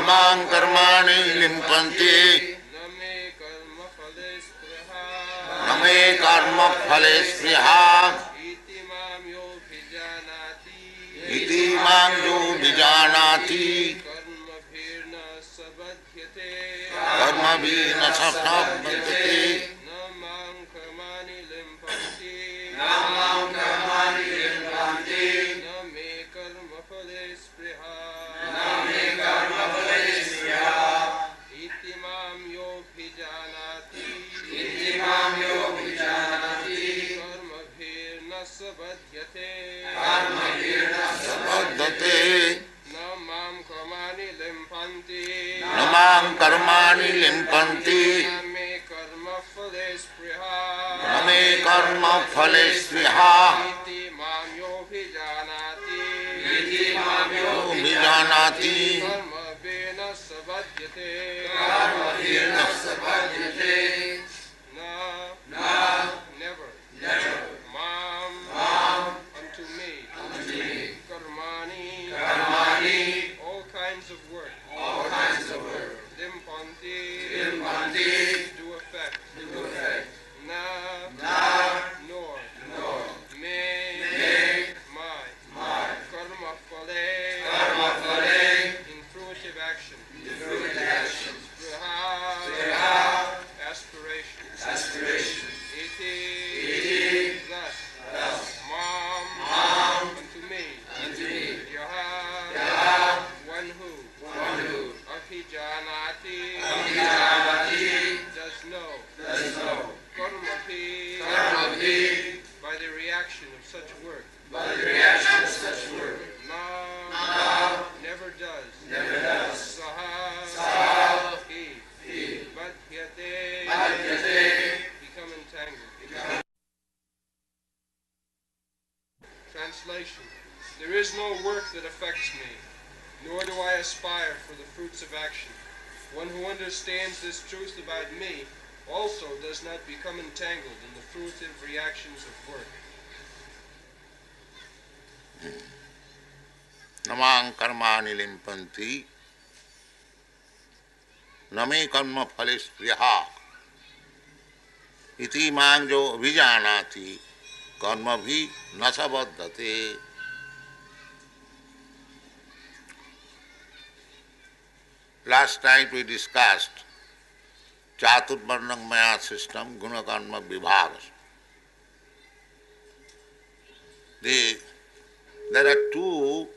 मां कर्माणि लिम्पन्ति न मे कर्मफले स्पृहा इति मां यो विजानाति कर्मभिः न स बध्यते न मां कर्माणि लिम्पन्ति न मे कर्मफले स्पृहा इति मां यो विजानाति कर्मभिः न स बध्यते never unto me karmani all kinds of work limpanti do effect na nor me my karma phale in fruitive action aspiration iti thus mam unto me yaha one who abhijanati does know karmapi by the reaction of such work na never does saha he badhyate become entangled. Translation. There is no work that affects me, nor do I aspire for the fruits of action. One who understands this truth about me also does not become entangled in the fruitive reactions of work. Namang karmani limpanti name karma phale spriha iti mang jo vijanati karma bhi nasabaddhate. Last night we discussed Chaturvarnam Maya system, Guna Karma Vibhaga. There are two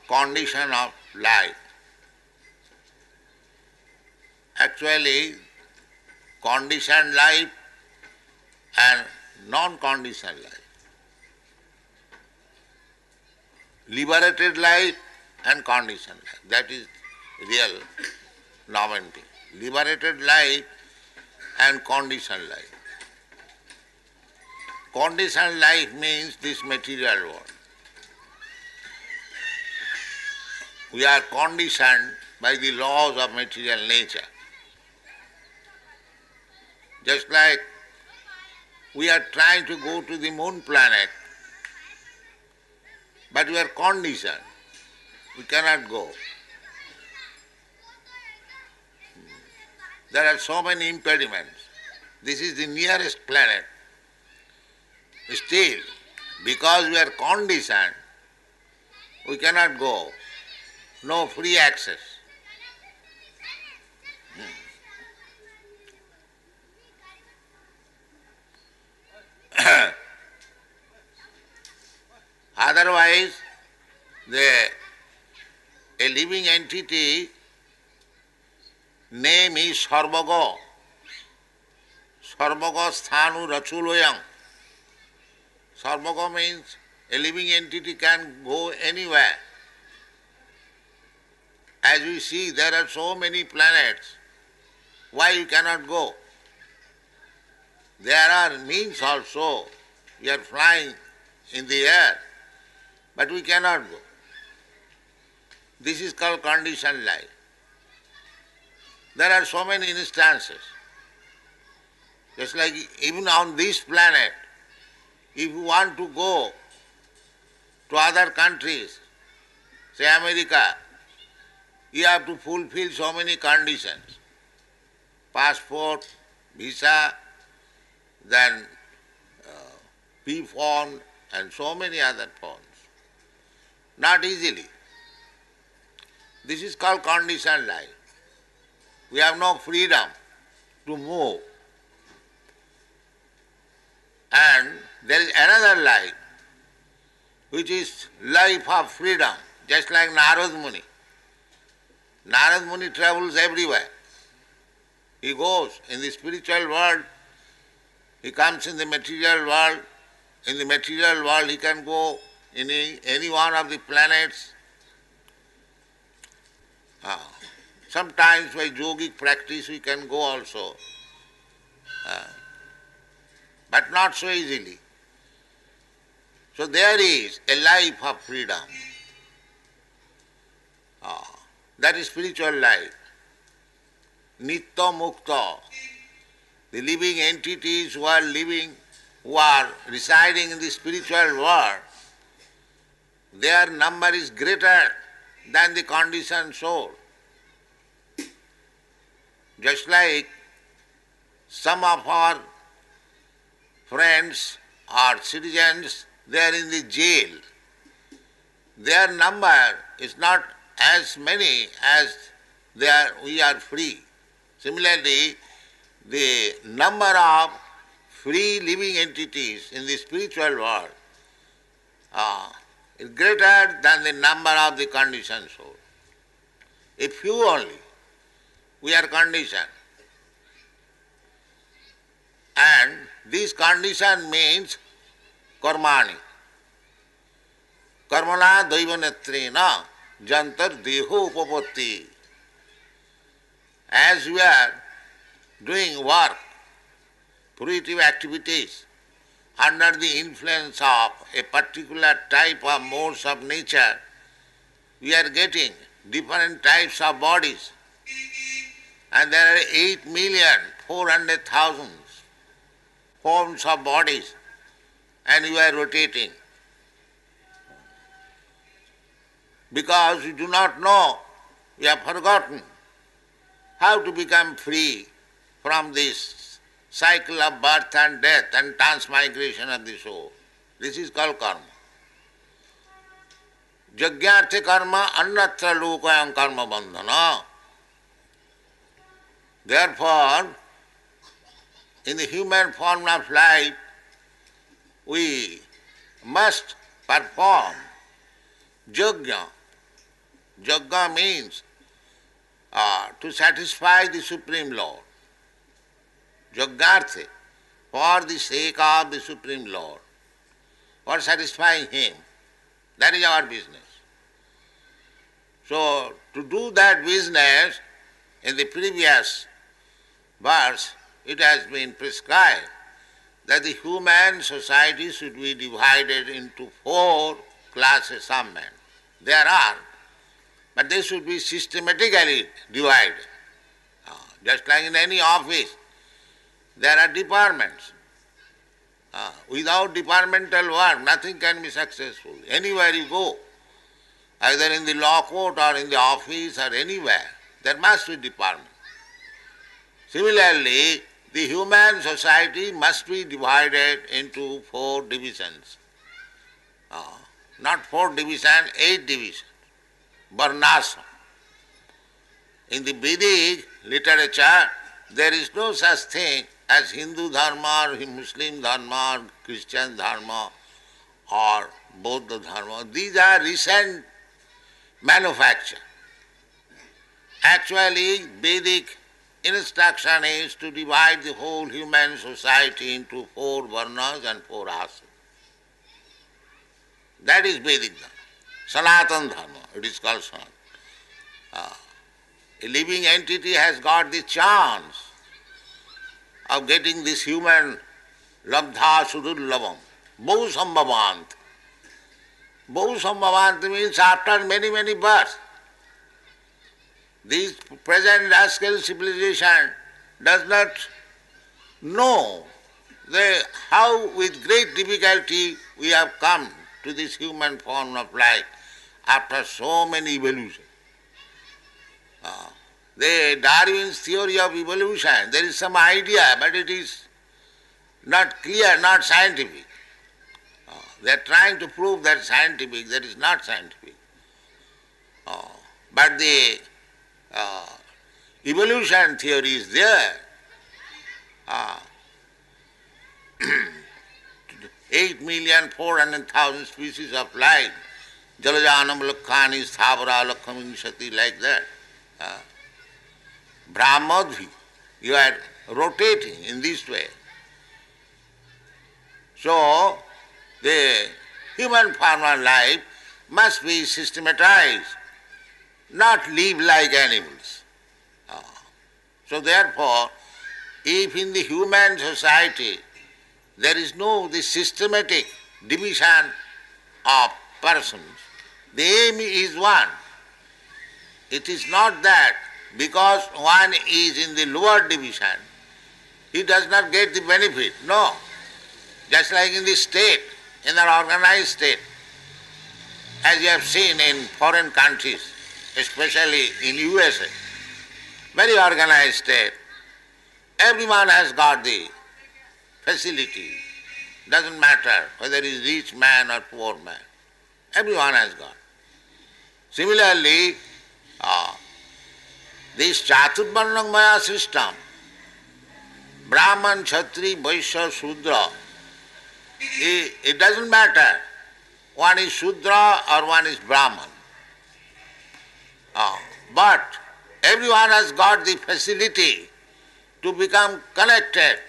conditions of life. Actually, conditioned life and non-conditioned life. Liberated life and conditioned life. That is real novelty. Liberated life and conditioned life. Conditioned life means this material world. We are conditioned by the laws of material nature. Just like we are trying to go to the moon planet, but we are conditioned. We cannot go. There are so many impediments. This is the nearest planet. Still, because we are conditioned, we cannot go. No free access. Otherwise, a living entity name is Sarvaga. Sarvaga sthanu rachuloyam. Sarvaga means a living entity can go anywhere. As we see, there are so many planets. Why you cannot go? There are means also. We are flying in the air, but we cannot go. This is called conditioned life. There are so many instances. Just like even on this planet, if you want to go to other countries, say America, you have to fulfill so many conditions. Passport, visa, then P-form and so many other forms. Not easily. This is called conditioned life. We have no freedom to move. And there is another life, which is life of freedom, just like Narad Muni. Narad Muni travels everywhere. He goes in the spiritual world, he comes in the material world. In the material world he can go in any one of the planets. Sometimes by yogic practice we can go also, but not so easily. So there is a life of freedom. That is spiritual life. Nitya Mukta. The living entities who are residing in the spiritual world, their number is greater than the conditioned soul. Just like some of our friends or citizens, they are in the jail. Their number is not as many as we are free. Similarly, the number of free living entities in the spiritual world is greater than the number of the conditioned soul. A few only. We are conditioned. And this condition means karmani. Karmana daivanetrena jantar deho upapatti. As we are doing work, fruitive activities, under the influence of a particular type of modes of nature, we are getting different types of bodies. And there are 8,400,000 forms of bodies, and you are rotating. Because you do not know, you have forgotten how to become free from this cycle of birth and death and transmigration of the soul. This is called karma. Jagyarthe karma annatra lokayam karma bandhana. Therefore, in the human form of life, we must perform yajna. Yajna means to satisfy the Supreme Lord. Jagyarthe, for the sake of the Supreme Lord, for satisfying Him. That is our business. So, to do that business, in the previous verse, it has been prescribed that the human society should be divided into 4 classes of men. There are, but they should be systematically divided. Just like in any office, there are departments. Without departmental work, nothing can be successful. Anywhere you go, either in the law court or in the office or anywhere, there must be department. Similarly, the human society must be divided into 4 divisions. Not 4 divisions, 8 divisions. Varnasa. In the Vedic literature, there is no such thing as Hindu dharma or Muslim dharma or Christian dharma or Buddha dharma. These are recent manufacture. Actually, Vedic instruction is to divide the whole human society into 4 varnas and 4 asas. That is Vedic dharma. Sanatana dharma, it is called Sanatana. A living entity has got the chance of getting this human labdha sudurlabham, bahu sambhavant. Bahu sambhavant means after many, many births. This present rascal civilization does not know how with great difficulty we have come to this human form of life after so many evolutions. The Darwin's theory of evolution, there is some idea, but it is not clear, not scientific. They are trying to prove that scientific, that is not scientific. But the evolution theory is there. 8,400,000 species of life, Jalajanam Lakhani, Sthavara Lakhamishati, like that. Brahmadvi, you are rotating in this way. So, the human form of life must be systematized, not live like animals. So therefore, if in the human society there is no this systematic division of persons, the aim is one. It is not that because one is in the lower division, he does not get the benefit. No. Just like in the state, in an organized state, as you have seen in foreign countries, especially in USA, very organized state, everyone has got the facility. Doesn't matter whether he is rich man or poor man. Everyone has got. Similarly, this Chaturvarnam Maya system, Brahman, Kshatri, Vaishya, Shudra, it doesn't matter. One is Shudra or one is Brahman. But everyone has got the facility to become connected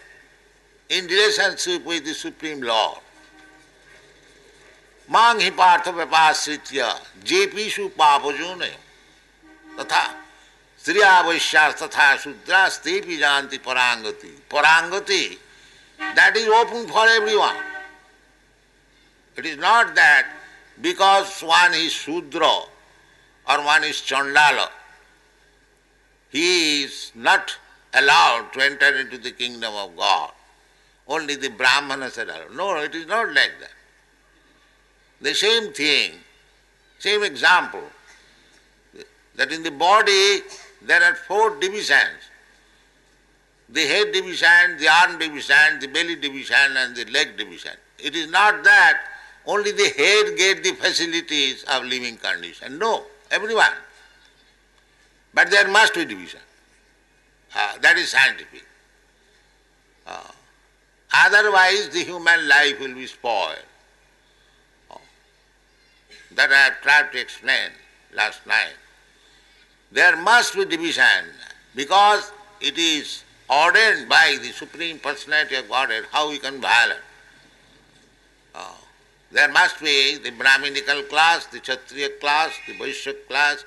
in relationship with the Supreme Lord. Mang hi partha vipasritya jepishu papajune tatha striya vaishyas tatha shudras tepi janti parangati. Parangati, that is open for everyone. It is not that because one is Shudra or one is Chandala, he is not allowed to enter into the kingdom of God. Only the Brahmanas are allowed. No, it is not like that. The same thing, same example, that in the body there are 4 divisions. The head division, the arm division, the belly division and the leg division. It is not that only the head get the facilities of living condition. No, everyone. But there must be division. That is scientific. Otherwise the human life will be spoiled. That I have tried to explain last night. There must be division because it is ordained by the Supreme Personality of Godhead how we can violate. There must be the Brahminical class, the Kshatriya class, the Vaishya class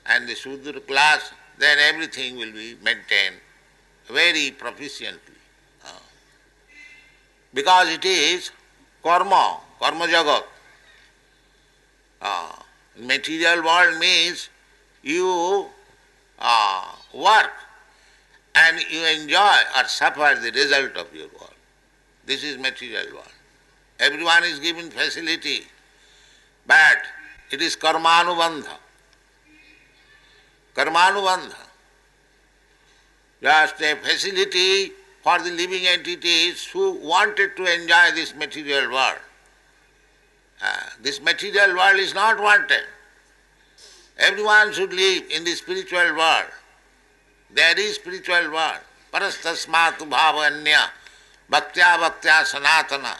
and the Sudra class, then everything will be maintained very proficiently. Because it is karma, karma jagat. Material world means you work and you enjoy or suffer the result of your work. This is material world. Everyone is given facility, but it is karmanubandha. Karmanubandha. Just a facility for the living entities who wanted to enjoy this material world. This material world is not wanted. Everyone should live in the spiritual world. There is spiritual world. Parastasmatu bhavanya bhaktya bhaktya sanatana.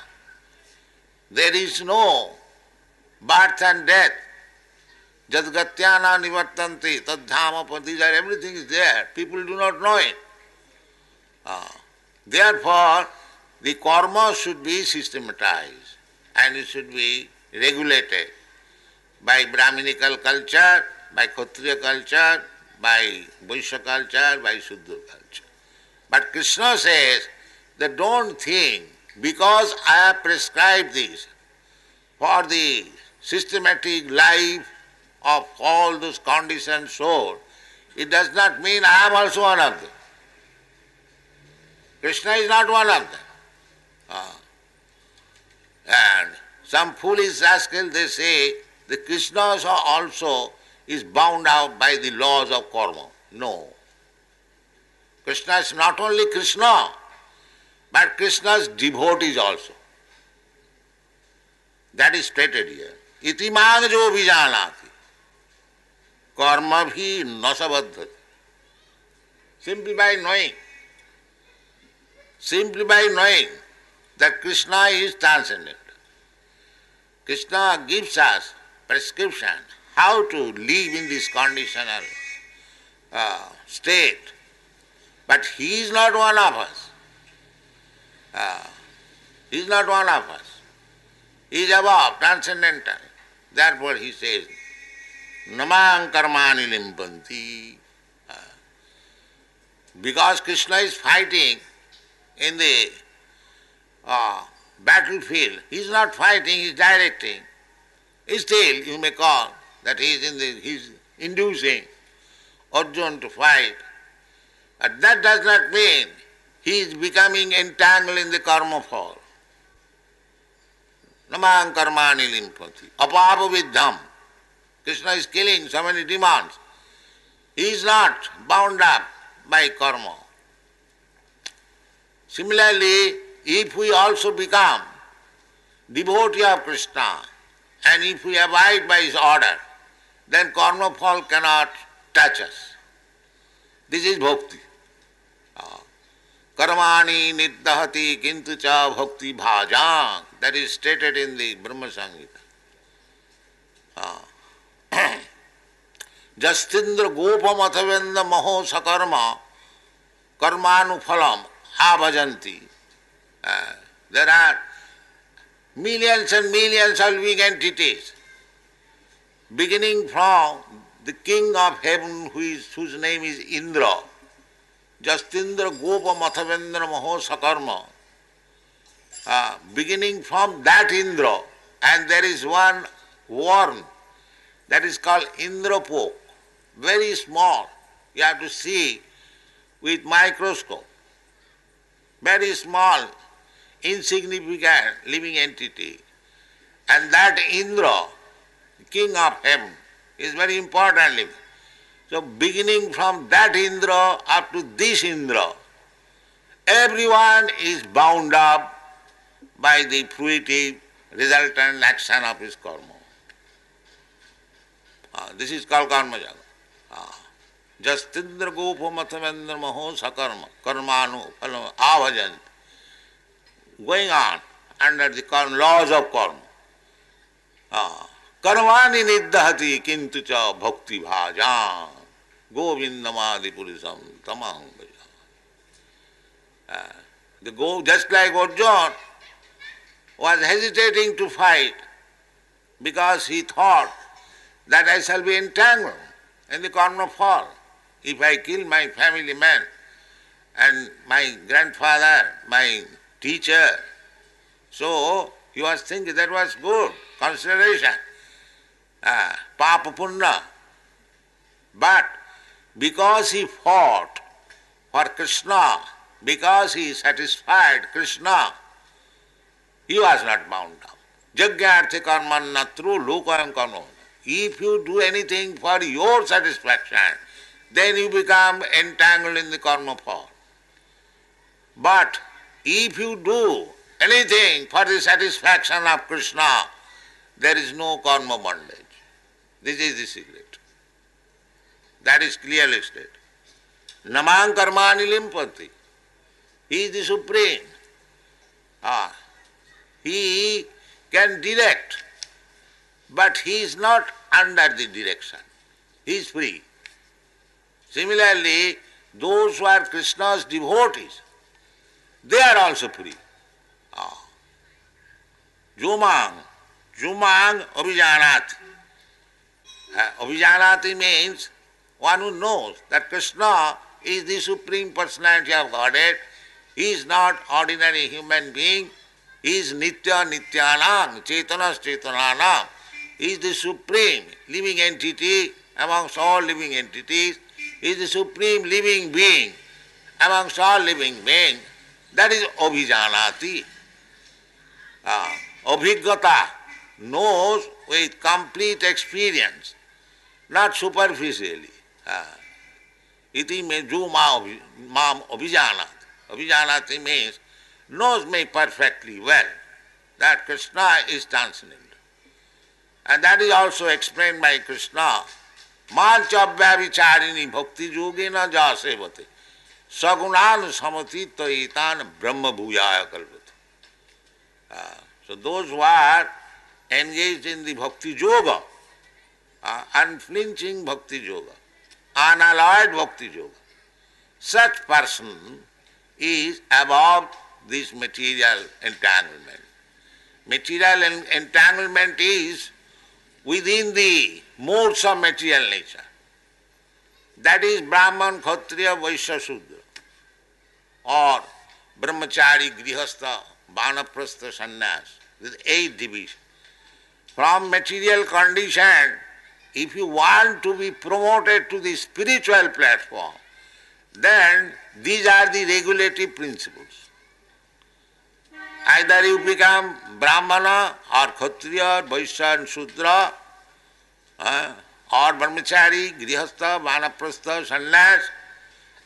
There is no birth and death. Jadgatyana nivartanti taddhamapa. These are, everything is there. People do not know it. Therefore, the karma should be systematized and it should be regulated by Brahminical culture, by Kshatriya culture, by Vaishya culture, by Sudra culture. But Krishna says that don't think because I have prescribed this for the systematic life of all those conditioned souls, it does not mean I am also one of them. Krishna is not one of them. And some foolish rascal, they say the Krishnas are also is bound out by the laws of karma. No. Krishna is not only Krishna, but Krishna's devotees also. That is stated here. Iti mang jo vijanati. Karma bhi nasabadhati. Simply by knowing that Krishna is transcendent. Krishna gives us prescription how to live in this conditional state. But he is not one of us. He is not one of us. He is above, transcendental. Therefore he says, Namang karmani limpanti. Because Krishna is fighting in the battlefield, he is not fighting, he is directing. Still, you may call that he is inducing Arjuna to fight. But that does not mean he is becoming entangled in the karma fall. Namang karmani limpati. Apapa viddham. Krishna is killing so many demons. He is not bound up by karma. Similarly, if we also become devotee of Krishna and if we abide by his order, then karma fall cannot touch us. This is bhakti. Karmani niddahati kintu cha bhakti bhajang. That is stated in the Brahma Samhita. Justindra gopam athavendra maho sakarma karmanuphalam abhajanti. There are millions and millions of living entities, beginning from the king of heaven whose name is Indra. Justindra gopa mathavendra maho sakarma. Beginning from that Indra, and there is one worm that is called Indrapoke, very small. You have to see with microscope. Very small, insignificant living entity. And that Indra, king of heaven, is very important living. So beginning from that Indra up to this Indra, everyone is bound up by the fruitive resultant action of his karma. This is called karma jaga. Justindra gopa mathavendra maho sakarma karmanu phalam avajant. Going on under the laws of karma. Karmani niddahati kintu cha bhakti bhajam govindamadi purisam tamaham bhaja. Just like Arjuna was hesitating to fight because he thought that I shall be entangled in the karma fall. If I kill my family man and my grandfather, my teacher, so he was thinking that was good consideration, papa punna. But because he fought for Kṛṣṇa, because he satisfied Kṛṣṇa, he was not bound up. Jagyarthe karmanna through lokayam karma. If you do anything for your satisfaction, then you become entangled in the karma fall. But if you do anything for the satisfaction of Kṛṣṇa, there is no karma bondage. This is the secret. That is clearly stated. Namang karmani limpati. He is the supreme. He can direct, but he is not under the direction. He is free. Similarly, those who are Krishna's devotees, they are also free. Jumang abhijanati. Abhijanati means one who knows that Kṛṣṇa is the Supreme Personality of Godhead. He is not ordinary human being. He is Nitya Nityanam, Chetanas Chetananam. He is the Supreme living entity amongst all living entities. He is the Supreme living being amongst all living beings. That is Abhijanati. Abhiggata knows with complete experience not superficially. Iti me ju mam abhijanat. Abhijanati means knows me perfectly well that Krishna is transcendental. And that is also explained by Krishna. Mancha vyavicharini bhakti yogena jasevate sagunan samatita etan brahma bhuyaya kalpate. So those who are engaged in the bhakti yoga, unflinching bhakti yoga, unalloyed bhakti yoga, such person is above this material entanglement. Material entanglement is within the modes of material nature. That is Brahman, Kshatriya, Vaishya, Sudra, or Brahmachari, Grihastha, Vanaprastha, Sannyas, with 8 divisions. From material condition, if you want to be promoted to the spiritual platform, then these are the regulative principles. Either you become Brahmana or Kshatriya, Vaishya and Sudra, or Brahmachari, Grihastha, Vanaprastha, Sannyas,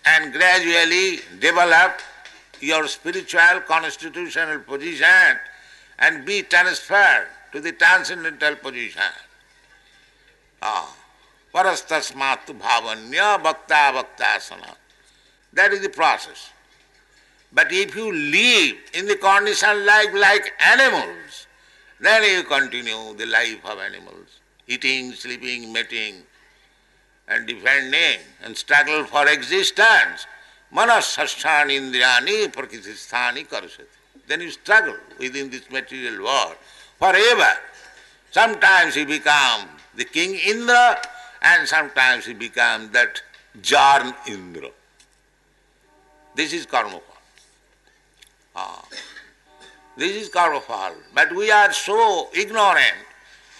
and gradually develop your spiritual constitutional position and be transferred to the transcendental position. Parastasmatu bhavanya bhakta bhaktasana. That is the process. But if you live in the condition like animals, then you continue the life of animals, eating, sleeping, mating, and defending, and struggle for existence. Manas sasthani indriyani prakritisthani karasati. Then you struggle within this material world forever. Sometimes you become the King Indra, and sometimes you become that Jarn Indra. This is karma. This is karma. But we are so ignorant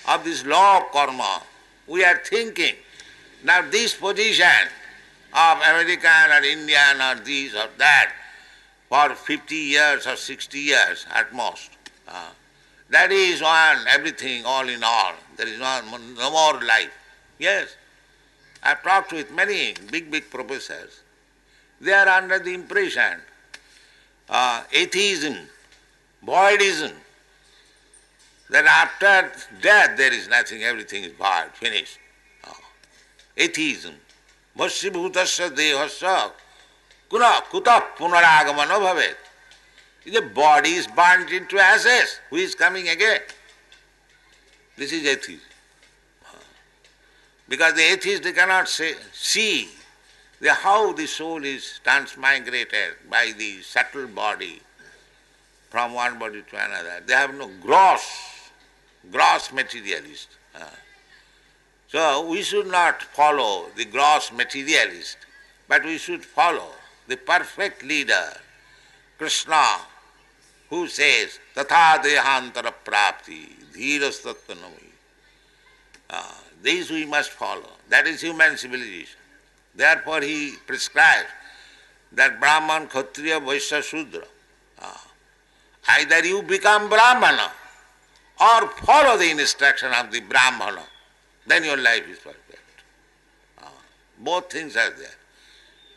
of this law of karma. We are thinking, now this position of American or Indian or this or that for 50 years or 60 years at most. That is one, everything, all in all. There is no more life. Yes, I have talked with many big professors. They are under the impression atheism, voidism, that after death there is nothing, everything is void, finished. Atheism. Bhasya dehasya kuta punaragamana bhavet. The body is burnt into ashes. Who is coming again? This is atheism. Because the atheist, they cannot see how the soul is transmigrated by the subtle body from one body to another. They have no gross materialist. So we should not follow the gross materialist, but we should follow the perfect leader, Kṛṣṇa, who says, tatha dehantara prapti, dhiras tattanami. These we must follow. That is human civilization. Therefore he prescribes that Brahman, Kshatriya, Vaishya, Sudra. Either you become Brahmana or follow the instruction of the Brahmana, then your life is perfect. Both things are there.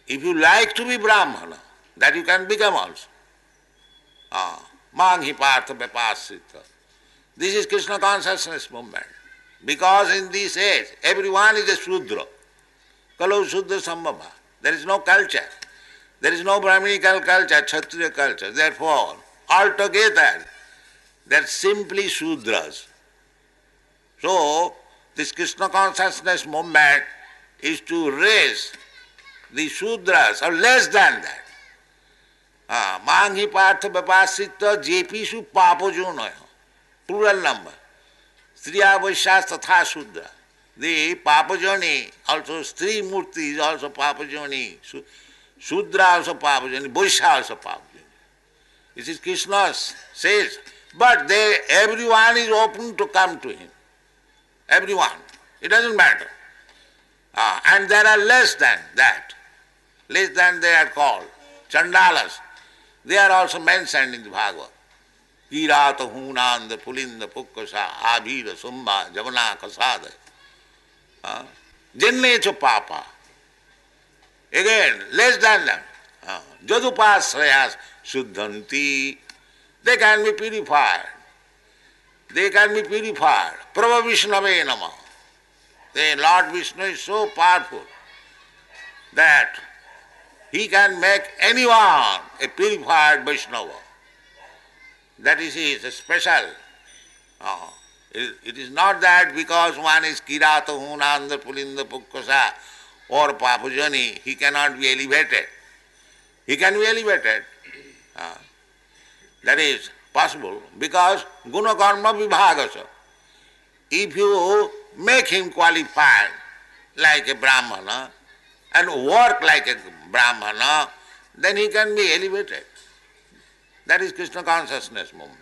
If you like to be Brahmana, that you can become also. Manghi partha vipasita. This is Krishna consciousness movement. Because in this age, everyone is a Sudra. Kalau Sudra Sambhava. There is no culture. There is no Brahminical culture, Kshatriya culture. Therefore, altogether, they are simply Sudras. So, this Krishna consciousness movement is to raise the Sudras, or less than that. Manghi partha vipasita jepishu papojonoyo. Plural number. Striya Vaishya tatha Sudra. The Papajoni, also Stri Murti is also Papajoni. Sudra also Papajoni. Vaishya also Papajoni. This is Krishna says. But everyone is open to come to him. Everyone. It doesn't matter. And there are less than that. Less than they are called. Chandalas. They are also mentioned in the Bhagavad. Kirata, Hunanda, Pulinda, Pukkasa, Abhira, Sumba, Javana, Kasada. Jannecha papa. Again, less than them. Jadupasrayas suddhanti. They can be purified. They can be purified. Prabha Vishnave Nama. The Lord Vishnu is so powerful that he can make anyone a purified Vaishnava. That is his special. It is not that because one is Kṛṣṇa, Hunanda, Pulinda, Pukkasa or Papujani, he cannot be elevated. He can be elevated. That is possible because Guna Karma Vibhagasa. If you make him qualified like a Brahmana and work like a Brahmana, then he can be elevated. That is Krishna consciousness movement.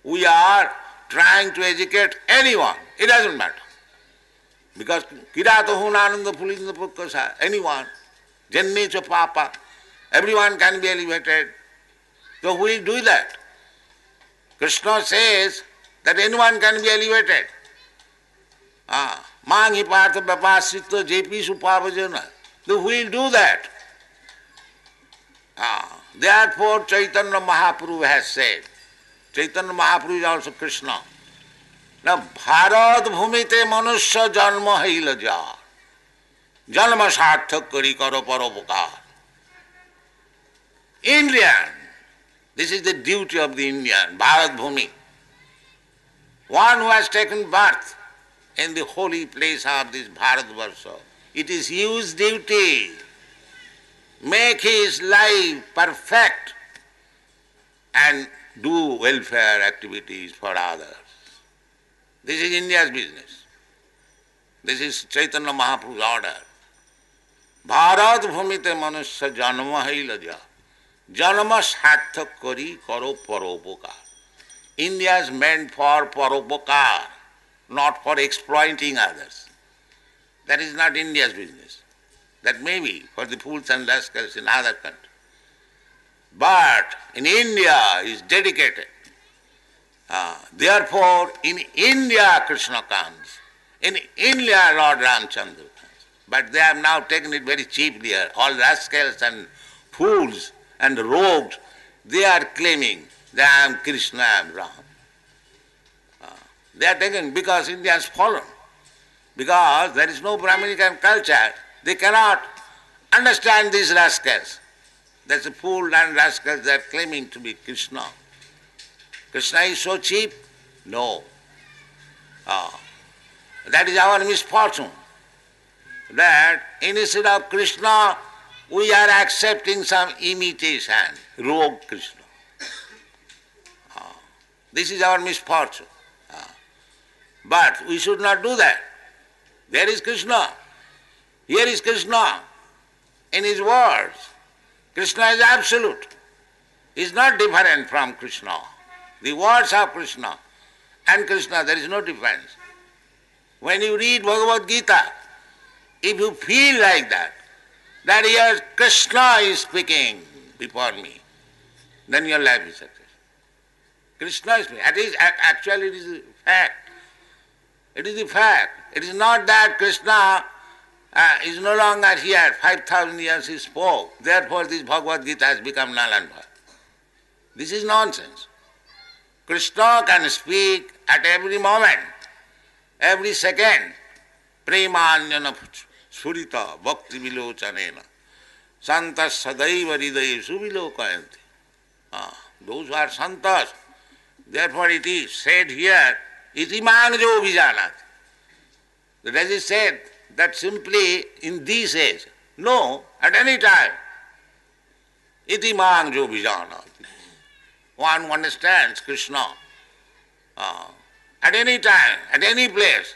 We are trying to educate anyone, it doesn't matter. Because Kṛṣṇa Hunananda Pulinda Pukkasa, anyone, Jannecha Papa, everyone can be elevated. So we do that. Krishna says that anyone can be elevated. Mangi Partha Bapasita JP Supavajana. So we will do that. Therefore Chaitanya Mahaprabhu has said, Chaitanya Mahaprabhu is also Krishna. Now Bharat Bhumite Manusya Janma Haila Jar. Janma Sarthak Kari Karo Parupakar. Indian. This is the duty of the Indian, Bharat Bhumi. One who has taken birth in the holy place of this Bharatvarsha. It is his duty. Make his life perfect and do welfare activities for others. This is India's business. This is Chaitanya Mahaprabhu's order. Bharat bhumite manusya janma hailaja. Janma sarthak kari karo paropokar. India is meant for paropokar, not for exploiting others. That is not India's business. That may be for the fools and rascals in other countries. But in India is dedicated. Therefore, in India Krishna comes. In India Lord Ramchandra comes. But they have now taken it very cheaply. All rascals and fools and rogues, they are claiming that I am Krishna, I am Ram. They are taken because India has fallen. Because there is no Brahminican culture, they cannot understand these rascals. That's a fool and rascals they are claiming to be Krishna. Krishna is so cheap? No. That is our misfortune. That instead of Krishna, we are accepting some imitation, rogue Krishna. This is our misfortune. But we should not do that. There is Krishna. Here is Krishna. In his words, Krishna is absolute. He is not different from Krishna. The words of Krishna and Krishna, there is no difference. When you read Bhagavad Gita, if you feel like that here Krishna is speaking before me, then your life is success. Krishna is speaking. Actually it is a fact. It is a fact. It is not that Krishna is no longer here. 5,000 years he spoke. Therefore this Bhagavad Gita has become null and void. This is nonsense. Krishna can speak at every moment, every second. Premanjana surita bhakti vilochanena santas sadaiva hridaye suviloka. Those who are santas, therefore it is said here, iti mangjo vijanat. Does it said that simply in this age? No, at any time. Iti mangjo vijanat. One who understands Krishna at any time, at any place.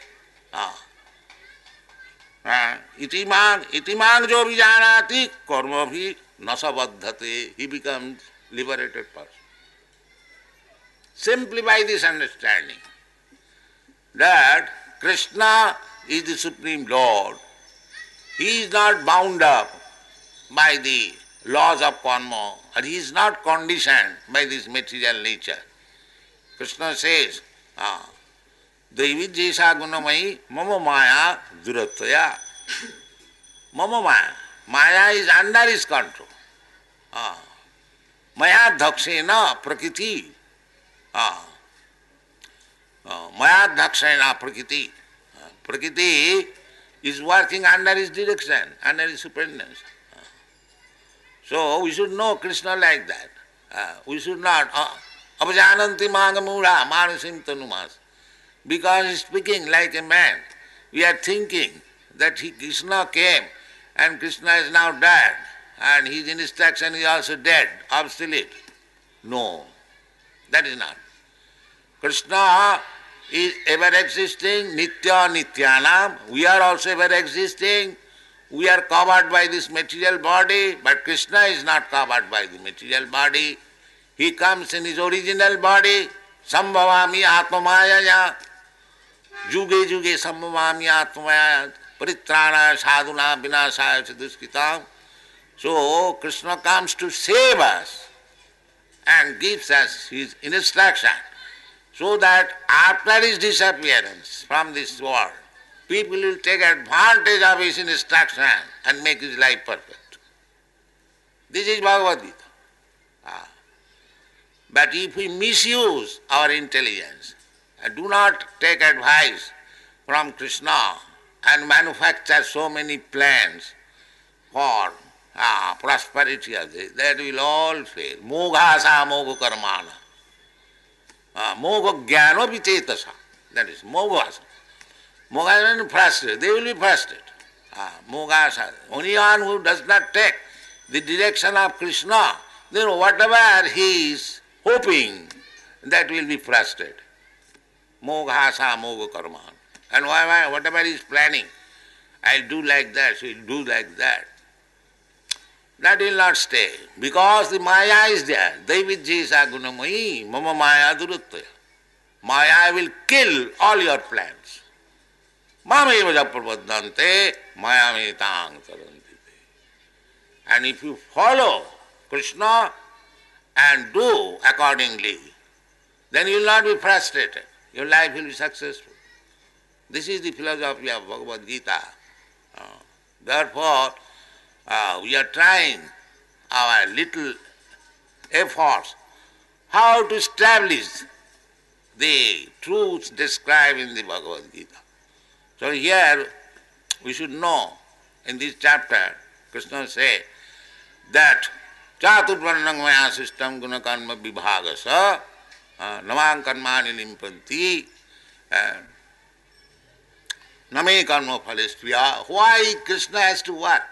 Itimang jo vijanati karma bhi nasabadhate. He becomes liberated person. Simply by this understanding that Krishna is the Supreme Lord. He is not bound up by the laws of karma, and he is not conditioned by this material nature. Krishna says, Devi Jesha Gunamayi Mama Maya Durataya. Mama Maya. Maya is under his control. Maya Dhakṣena Prakriti. Maya Dhakṣena Prakriti. Prakriti is working under his direction, under his superintendence. So we should know Krishna like that. We should not Apajananti Magamura Manasim Tanumas. Because he is speaking like a man. We are thinking that Krishna came and Krishna is now dead and his instruction is also dead, obsolete. No, that is not. Krishna is ever existing, Nitya Nityanam. We are also ever existing. We are covered by this material body, but Krishna is not covered by the material body. He comes in his original body, Sambhavami Atmamayaya, Juge Juge Sambhavami Atmamayaya, Paritrana Sadhuna Vinasaya Siddhuskitam. So Krishna comes to save us and gives us his instruction, so that after his disappearance from this world, people will take advantage of his instruction and make his life perfect. This is Bhagavad Gita. But if we misuse our intelligence and do not take advice from Krishna and manufacture so many plans for prosperity of this, that will all fail. Moghasa mogha karmana. Mogha jnano vicetasa. That is moghasa. Moghasa is frustrated. They will be frustrated. Moghasa. Only one who does not take the direction of Krishna, then whatever he is hoping, that will be frustrated. Moghasa mogha karmana. And whatever he is planning, I'll do like that, so he'll do like that. That will not stay, because the Maya is there. Devidjesa gunamayi mama Maya duruttaya. Maya will kill all your plans. Mameva japrapadante Maya metang tarantite. And if you follow Krishna and do accordingly, then you will not be frustrated. Your life will be successful. This is the philosophy of Bhagavad Gita. Therefore, we are trying our little efforts how to establish the truths described in the Bhagavad Gita. So here we should know, in this chapter, Krishna says that Chaturvarnang maya system gunakarma vibhagasa namang karmani limpanti name karma phalespriya. Why Krishna has to work?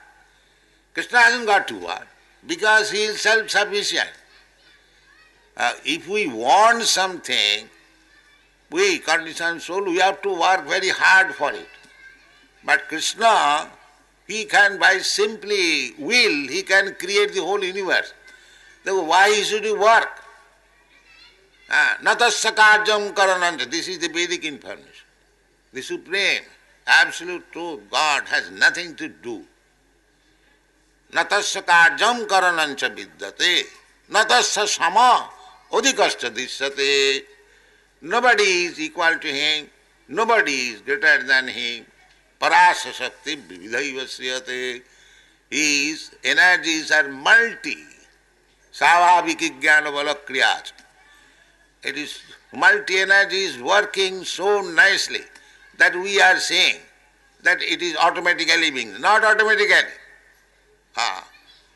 Krishna hasn't got to work because he is self-sufficient. If we want something, we, conditioned soul, we have to work very hard for it. But Krishna, he can, by simply will, he can create the whole universe. Therefore, why should he work? Natasya karjam karananta. This is the Vedic information. The supreme, absolute truth, God has nothing to do. Natasya karjam karanancha vidyate. Natasya sama odikascha dishyate. Nobody is equal to him. Nobody is greater than him. Parasya shakti vividhaiva sriyate. His energies are multi. Savabhiki jnana bala kriyat. It is multi-energy is working so nicely that we are saying that it is automatically being, not automatically.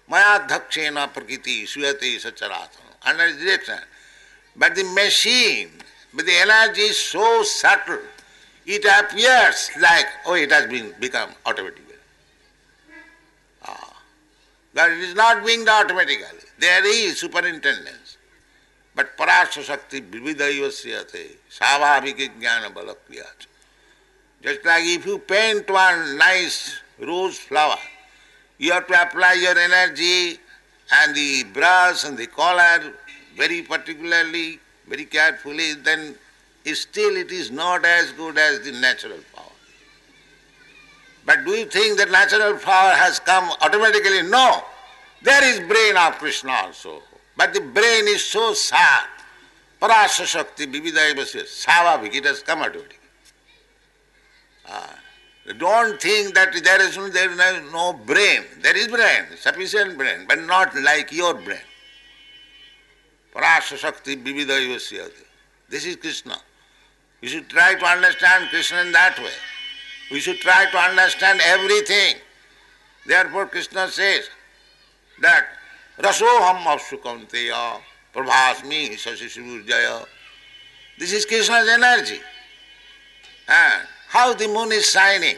Maya dhakṣena prakriti suyate sacharatma, under direction. But the machine, but the energy is so subtle, it appears like, it has become automatically. But it is not being automatically. There is superintendence. But parasya shakti vividhaiva sriyate, savabhiki jnana balakriyat. Just like if you paint one nice rose flower, you have to apply your energy and the brush and the color very particularly, very carefully, then still it is not as good as the natural power. But do you think that natural power has come automatically? No. There is brain of Krishna also. But the brain is so sad. Parasya shakti vividhaiva savabhik, it has come automatically. Don't think that there is no brain. There is brain, sufficient brain, but not like your brain. Parasya Shakti Vividaiva Siyate. This is Kṛṣṇa. We should try to understand Kṛṣṇa in that way. We should try to understand everything. Therefore Kṛṣṇa says that Rasoham Apsu Kaunteya Prabhasmi Sasishivurjaya. This is Kṛṣṇa's energy. And how the moon is shining,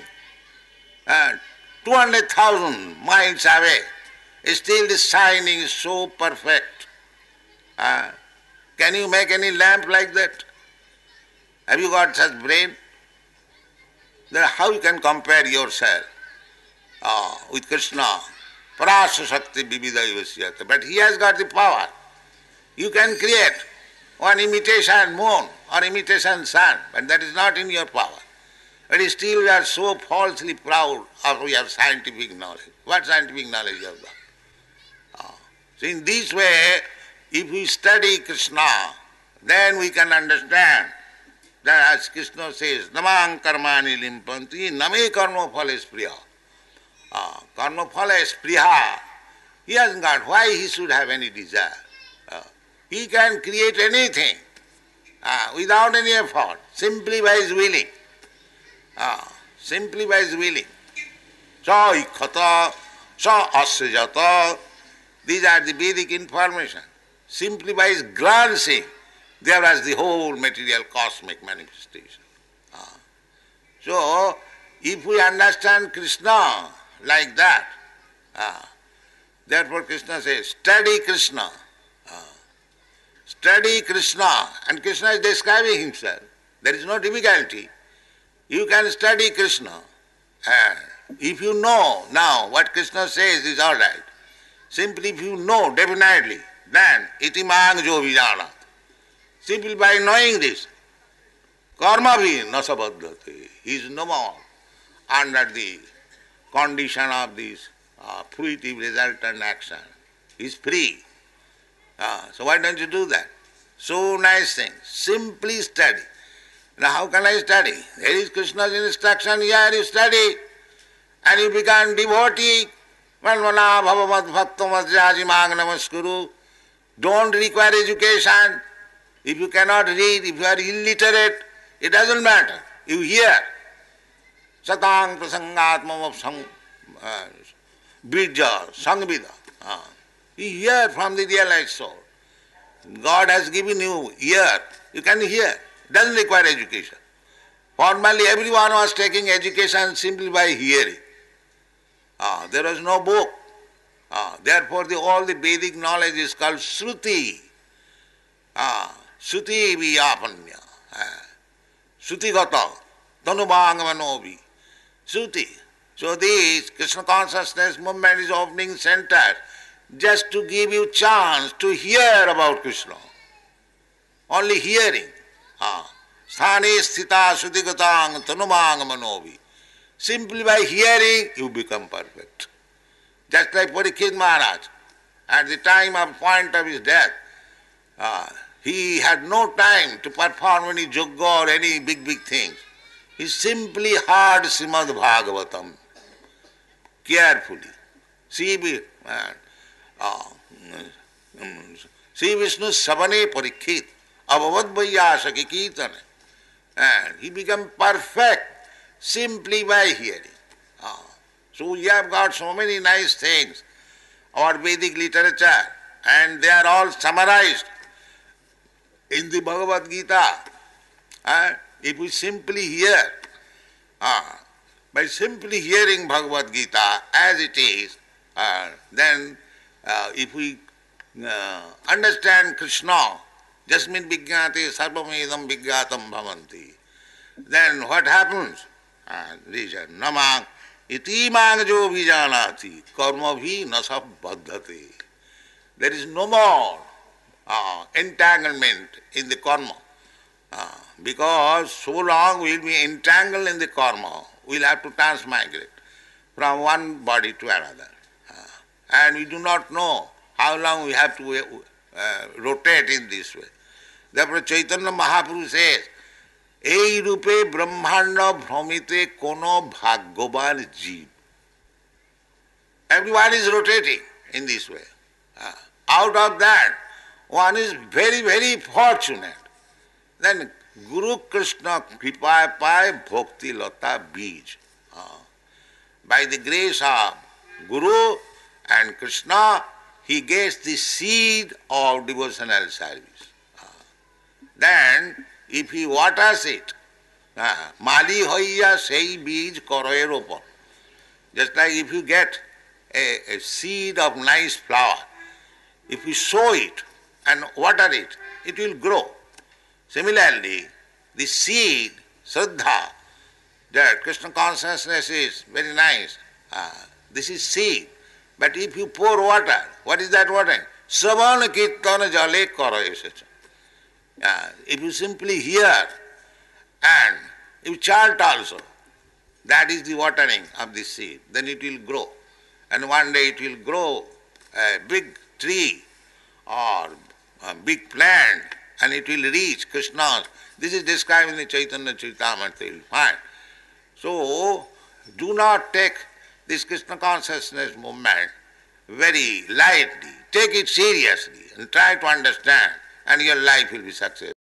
and 200,000 miles away, still the shining is so perfect. Can you make any lamp like that? Have you got such brain? Then how you can compare yourself with Kṛṣṇa? Parasya Shakti Vividaiva Siyate. But he has got the power. You can create one imitation moon or imitation sun, but that is not in your power. But still we are so falsely proud of your scientific knowledge. What scientific knowledge you have got? So in this way, if we study Kṛṣṇa, then we can understand that as Kṛṣṇa says, Namang karmani limpanti, name karma phala spriya. Karma phala spriya. He hasn't got. Why he should have any desire? He can create anything without any effort, simply by his willing. Simply by his willing. Sa ikkhata, sa asyajata. These are the Vedic information. Simply by his glancing, there was the whole material cosmic manifestation. So, if we understand Kṛṣṇa like that, therefore Kṛṣṇa says, study Kṛṣṇa. Study Kṛṣṇa. And Kṛṣṇa is describing himself. There is no difficulty. You can study Kṛṣṇa. If you know now what Kṛṣṇa says is all right. Simply if you know definitely, then iti mang jo vijanat. Simply by knowing this, karma bhi nasabadhati. He is no more under the condition of this fruitive resultant action. He is free. So why don't you do that? So nice thing. Simply study. Now how can I study? There is Kṛṣṇa's instruction, here you study and you become devotee. Vaisnava bhavavat bhaktam ajajimang namaskuru. Don't require education. If you cannot read, if you are illiterate, it doesn't matter. You hear. Satang prasangatmam bija sangvida. You hear from the realized soul. God has given you ear. You can hear. It doesn't require education. Formerly everyone was taking education simply by hearing. There was no book. Therefore all the Vedic knowledge is called Shruti. Shruti viyapanya. Shruti gata. Tanubhangamanovi. Shruti. So this Kṛṣṇa consciousness movement is opening center just to give you chance to hear about Kṛṣṇa. Only hearing. Sthane sthita sudhigatang tanubhangamanovi. Simply by hearing, you become perfect. Just like Purified Maharaj, at the time of point of his death, he had no time to perform any yoga or any big things. He simply heard Srimad Bhagavatam carefully. See Vishnu Savane Parikshit, Abhavad Vaiyasaki Kirtana. And he became perfect simply by hearing. So we have got so many nice things, our Vedic literature, and they are all summarized in the Bhagavad Gita. If we simply hear, by simply hearing Bhagavad Gita as it is, then if we understand Kṛṣṇa, jasmin vijñāte sarvamedam vijñātam bhavanti, then what happens? Namang iti mang jo vijanati karma bhi nasab baddhati. There is no more entanglement in the karma. Because so long we will be entangled in the karma, we will have to transmigrate from one body to another. And we do not know how long we have to rotate in this way. Therefore Chaitanya Mahaprabhu says এই রূপে ব্রহ্মাণ্ড ভ্রমিতে কোনো ভাগ্যবান জীব. Everyone is rotating in this way. Out of that, one is very, very fortunate. Then Guru Krishna Kripaya Pai Bhakti Lata Bij. By the grace of Guru and Krishna, he gets the seed of devotional service. Then, if he waters it, Mali hoiya sei bij koroe ropon. Just like if you get a seed of nice flower, if you sow it and water it, it will grow. Similarly, the seed, Shraddha, that Krishna consciousness is very nice. This is seed. But if you pour water, what is that water? Sravana kirtana jale karaye secha. If you simply hear and you chant also, that is the watering of the seed, then it will grow. And one day it will grow a big tree or a big plant and it will reach Krishna. This is described in the Chaitanya Charitamrita, you will find. So, do not take this Krishna consciousness movement very lightly. Take it seriously and try to understand, and your life will be successful.